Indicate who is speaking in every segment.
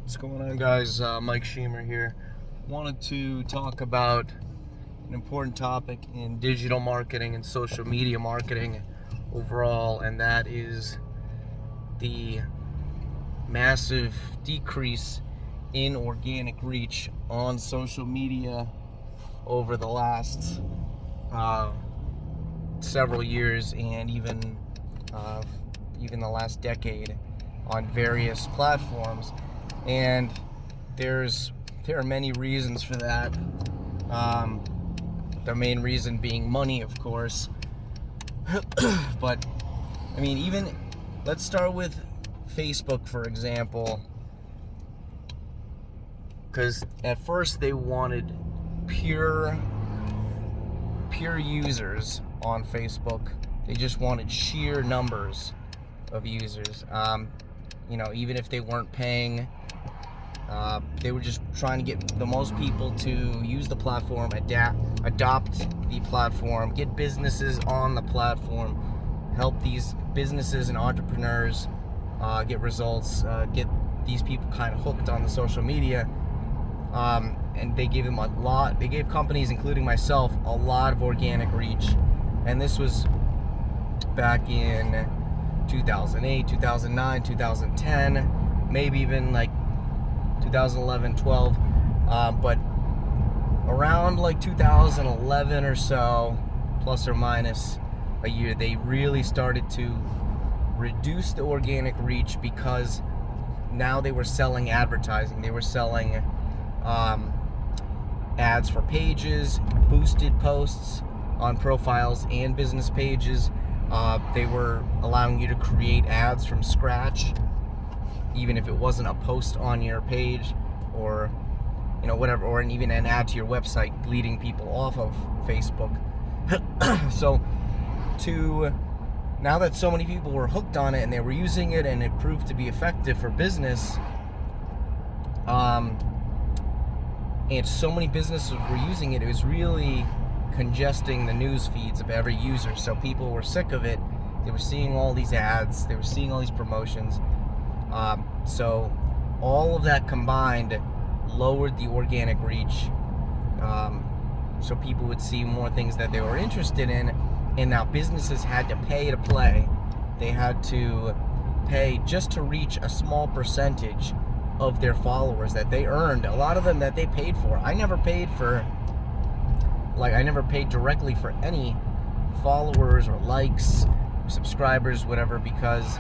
Speaker 1: What's going on, guys? Mike Sheamer here. Wanted to talk about an important topic in digital marketing and social media marketing overall, and that is the massive decrease in organic reach on social media over the last several years, and even the last decade on various platforms. And there are many reasons for that. The main reason being money, of course. But I mean, even let's start with Facebook, for example, because at first they wanted pure users on Facebook. They just wanted sheer numbers of users. Even if they weren't paying, they were just trying to get the most people to use the platform, adopt the platform, get businesses on the platform, help these businesses and entrepreneurs get results, get these people kind of hooked on the social media. And they gave companies, including myself, a lot of organic reach. And this was back in 2008, 2009, 2010, maybe even like 2011, 12, but around like 2011 or so, plus or minus a year, they really started to reduce the organic reach because now they were selling advertising. They were selling ads for pages, boosted posts on profiles and business pages. They were allowing you to create ads from scratch, even if it wasn't a post on your page or whatever, or even an ad to your website leading people off of Facebook. So now that so many people were hooked on it and they were using it and it proved to be effective for business, and so many businesses were using it, it was really congesting the news feeds of every user. So people were sick of it. They were seeing all these ads, they were seeing all these promotions. So all of that combined lowered the organic reach. So people would see more things that they were interested in, and now businesses had to pay to play. They had to pay just to reach a small percentage of their followers that they earned, a lot of them that they paid for. I never paid directly for any followers or likes, subscribers, whatever, because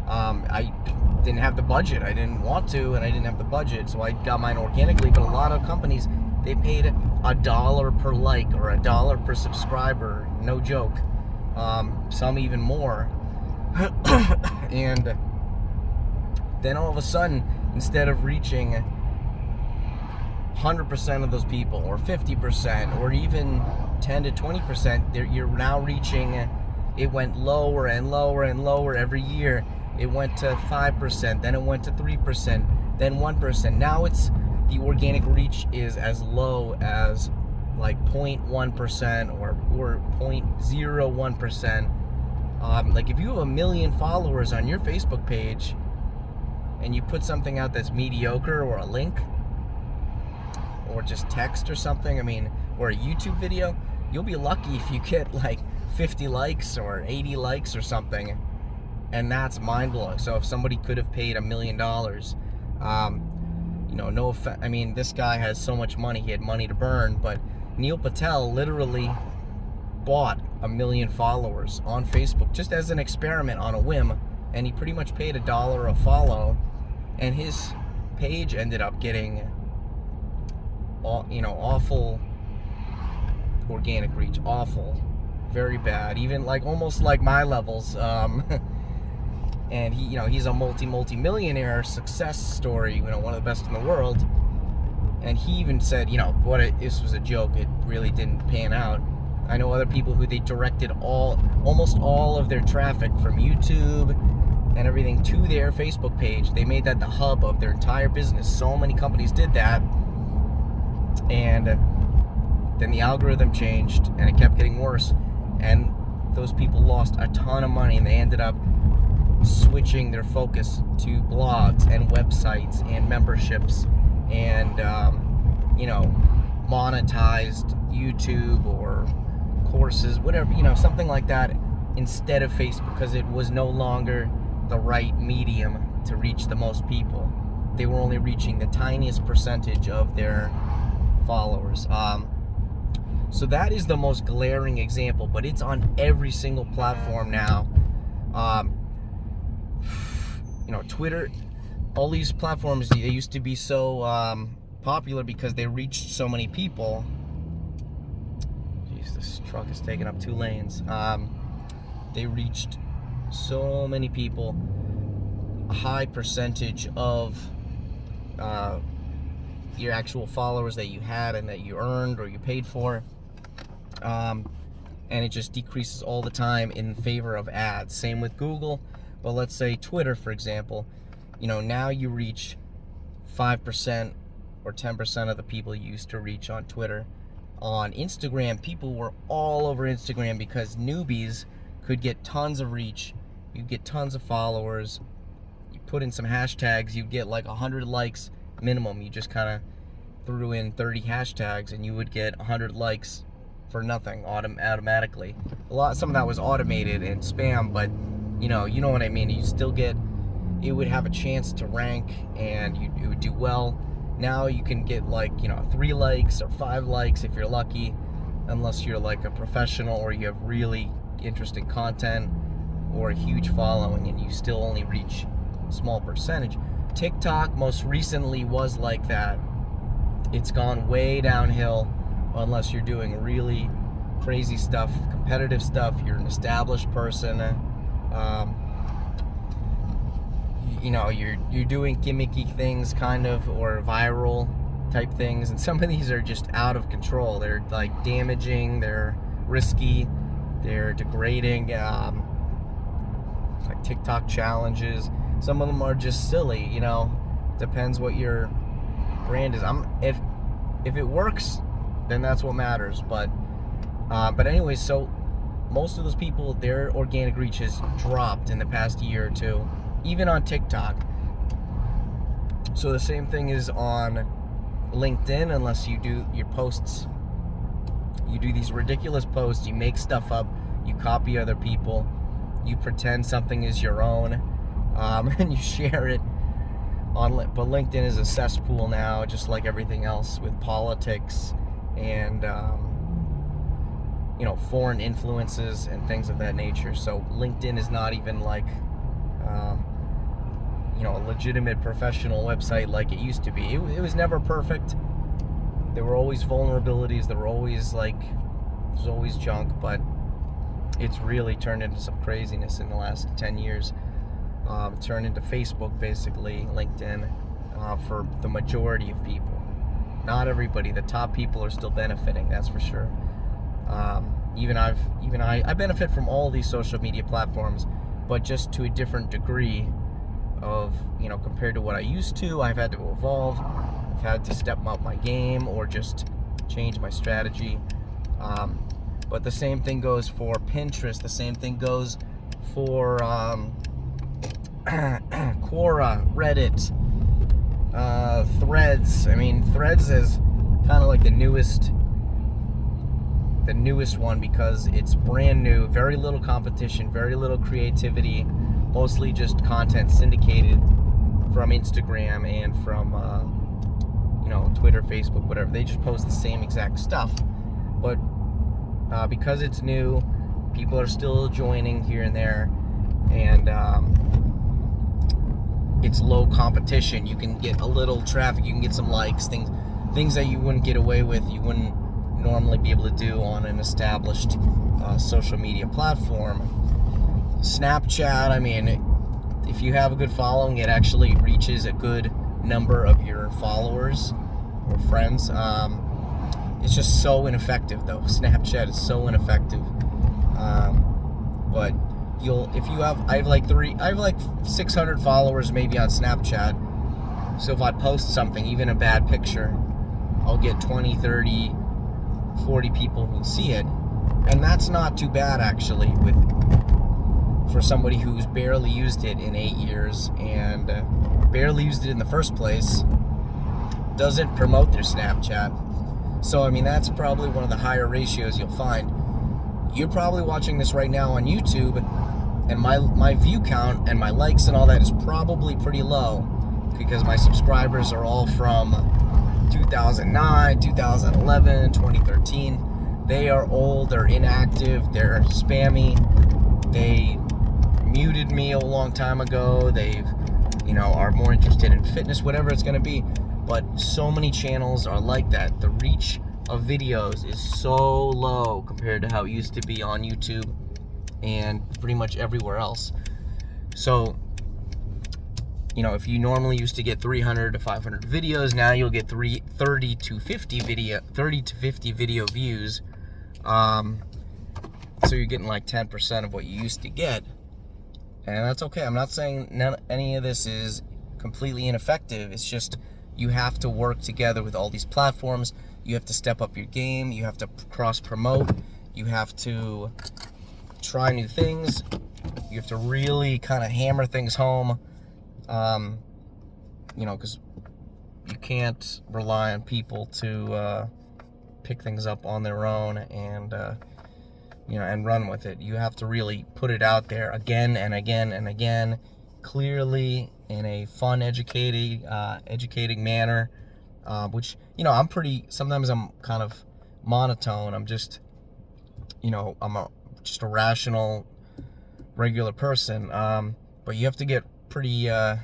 Speaker 1: I didn't have the budget. I didn't want to, and I didn't have the budget, so I got mine organically. But a lot of companies, they paid $1 per like or $1 per subscriber, no joke. Some even more. And then all of a sudden, instead of reaching 100% of those people, or 50%, or even 10 to 20%, you're now reaching, it went lower and lower and lower every year. It went to 5%, then it went to 3%, then 1%. Now the organic reach is as low as like 0.1% or 0.01%. Like if you have 1 million followers on your Facebook page and you put something out that's mediocre, or a link, or just text or something, or a YouTube video, you'll be lucky if you get like 50 likes or 80 likes or something. And that's mind-blowing. So if somebody could have paid $1 million, this guy has so much money, he had money to burn, but Neil Patel literally bought 1 million followers on Facebook just as an experiment on a whim, and he pretty much paid $1 a follow, and his page ended up getting awful organic reach, awful, very bad, even like almost like my levels. And he's a multi-millionaire success story, one of the best in the world. And he even said, this was a joke. It really didn't pan out. I know other people who they directed almost all of their traffic from YouTube and everything to their Facebook page. They made that the hub of their entire business. So many companies did that. And then the algorithm changed and it kept getting worse. And those people lost a ton of money, and they ended up switching their focus to blogs and websites and memberships and monetized YouTube or courses, whatever, something like that, instead of Facebook, because it was no longer the right medium to reach the most people. They were only reaching the tiniest percentage of their followers. So that is the most glaring example, but it's on every single platform now. Twitter, all these platforms, they used to be so popular because they reached so many people. Jeez, this truck is taking up 2 lanes. They reached so many people, a high percentage of your actual followers that you had and that you earned or you paid for, and it just decreases all the time in favor of ads. Same with Google. But let's say Twitter, for example, now you reach 5% or 10% of the people you used to reach on Twitter. On Instagram, people were all over Instagram because newbies could get tons of reach. You get tons of followers. You put in some hashtags, you get like 100 likes minimum. You just kind of threw in 30 hashtags and you would get 100 likes for nothing automatically. Some of that was automated and spam, but you know what I mean. You still get, it would have a chance to rank and it would do well. Now you can get 3 likes or 5 likes if you're lucky, unless you're like a professional or you have really interesting content or a huge following, and you still only reach a small percentage. TikTok most recently was like that. It's gone way downhill unless you're doing really crazy stuff, competitive stuff, you're an established person. You're doing gimmicky things kind of, or viral type things, and some of these are just out of control. They're like damaging, they're risky, they're degrading, like TikTok challenges. Some of them are just silly, depends what your brand is. If it works, then that's what matters. But anyways, so most of those people, their organic reach has dropped in the past year or two, even on TikTok. So the same thing is on LinkedIn, unless you do your posts. You do these ridiculous posts, you make stuff up, you copy other people, you pretend something is your own, and you share it on. But LinkedIn is a cesspool now, just like everything else, with politics and foreign influences and things of that nature. So LinkedIn is not even like a legitimate professional website like it used to be. It was never perfect. There were always vulnerabilities. There were always there's always junk, but it's really turned into some craziness in the last 10 years. Turned into Facebook, basically, LinkedIn, for the majority of people. Not everybody. The top people are still benefiting, that's for sure. Even I benefit from all these social media platforms, but just to a different degree of, compared to what I used to. I've had to evolve. I've had to step up my game or just change my strategy. But the same thing goes for Pinterest. The same thing goes for Quora, Reddit, Threads. I mean, Threads is kind of like the newest one because it's brand new, very little competition, very little creativity, mostly just content syndicated from Instagram and from Twitter, Facebook, whatever. They just post the same exact stuff, but because it's new, people are still joining here and there, and it's low competition. You can get a little traffic, you can get some likes, things that you wouldn't get away with, you wouldn't normally be able to do on an established social media platform. Snapchat, I mean, if you have a good following, it actually reaches a good number of your followers or friends. It's just so ineffective, though. Snapchat is so ineffective. But I have like 600 followers maybe on Snapchat. So if I post something, even a bad picture, I'll get 20, 30, 40 people who see it. And that's not too bad, actually, for somebody who's barely used it in 8 years and barely used it in the first place, doesn't promote their Snapchat. So, I mean, that's probably one of the higher ratios you'll find. You're probably watching this right now on YouTube, and my view count and my likes and all that is probably pretty low because my subscribers are all from 2009, 2011, 2013. They are old, they're inactive, they're spammy. They muted me a long time ago. They've, are more interested in fitness, whatever it's going to be. But so many channels are like that. The reach of videos is so low compared to how it used to be on YouTube and pretty much everywhere else. So, if you normally used to get 300 to 500 videos, now you'll get 30 to 50 video views. So you're getting like 10% of what you used to get. And that's okay. I'm not saying any of this is completely ineffective. It's just you have to work together with all these platforms. You have to step up your game. You have to cross-promote. You have to try new things. You have to really kind of hammer things home. Because you can't rely on people to pick things up on their own and run with it. You have to really put it out there again and again and again, clearly in a fun, educating manner. Which, sometimes I'm kind of monotone. I'm just, just a rational, regular person. But you have to get pretty, got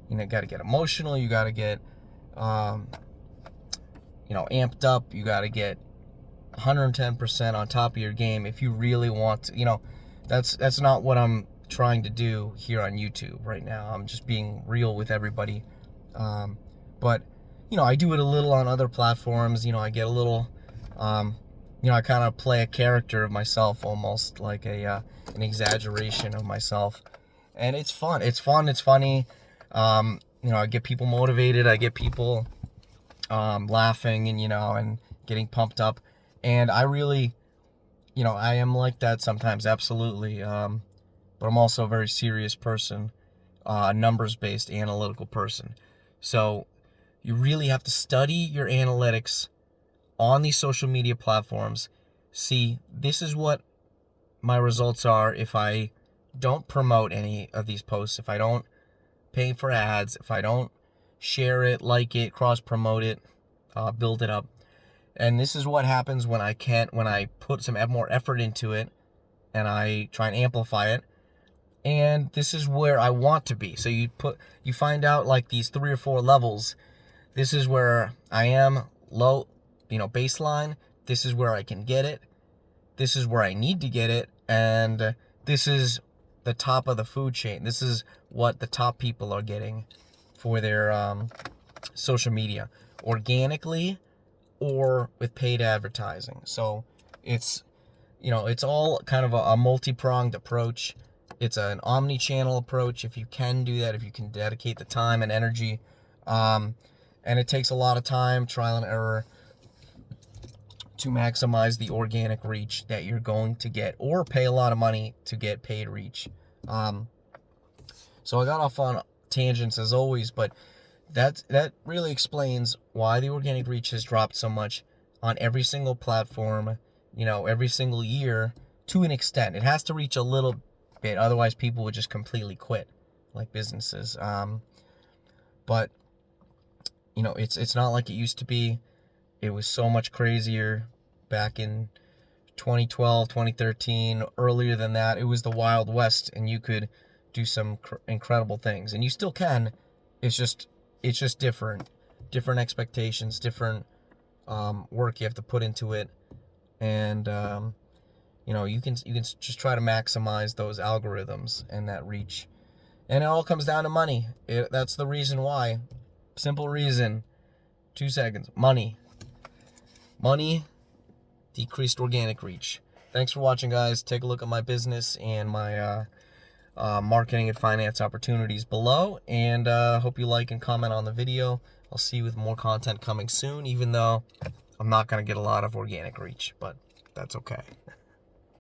Speaker 1: to get emotional. You got to get, amped up. You got to get 110% on top of your game if you really want to. That's not what I'm trying to do here on YouTube right now. I'm just being real with everybody. But I do it a little on other platforms. I get a little, I kind of play a character of myself, almost like an exaggeration of myself, and it's fun. It's funny. I get people motivated. I get people laughing and getting pumped up. And I really, I am like that sometimes, absolutely. But I'm also a very serious person, numbers-based, analytical person. So you really have to study your analytics on these social media platforms. See, this is what my results are if I don't promote any of these posts, if I don't pay for ads, if I don't share it, like it, cross-promote it, build it up. And this is what happens when I put some more effort into it and I try and amplify it. And this is where I want to be. So you find out like these 3 or 4 levels. This is where I am low, baseline. This is where I can get it. This is where I need to get it. And this is the top of the food chain. This is what the top people are getting for their social media, organically or with paid advertising. So it's all kind of a multi-pronged approach. It's an omni-channel approach, if you can do that, if you can dedicate the time and energy. And it takes a lot of time, trial and error, to maximize the organic reach that you're going to get, or pay a lot of money to get paid reach. So I got off on tangents as always, but that really explains why the organic reach has dropped so much on every single platform, every single year, to an extent. It has to reach a little bit, otherwise people would just completely quit, like businesses. But it's not like it used to be. It was so much crazier back in 2012, 2013, earlier than that. It was the Wild West, and you could do some incredible things, and you still can. It's just different expectations, different work you have to put into it, and you can just try to maximize those algorithms and that reach, and it all comes down to money. That's the reason why. Simple reason. 2 seconds. Money, decreased organic reach. Thanks for watching, guys. Take a look at my business and my marketing and finance opportunities below, and hope you like and comment on the video. I'll see you with more content coming soon, even though I'm not going to get a lot of organic reach, but that's okay.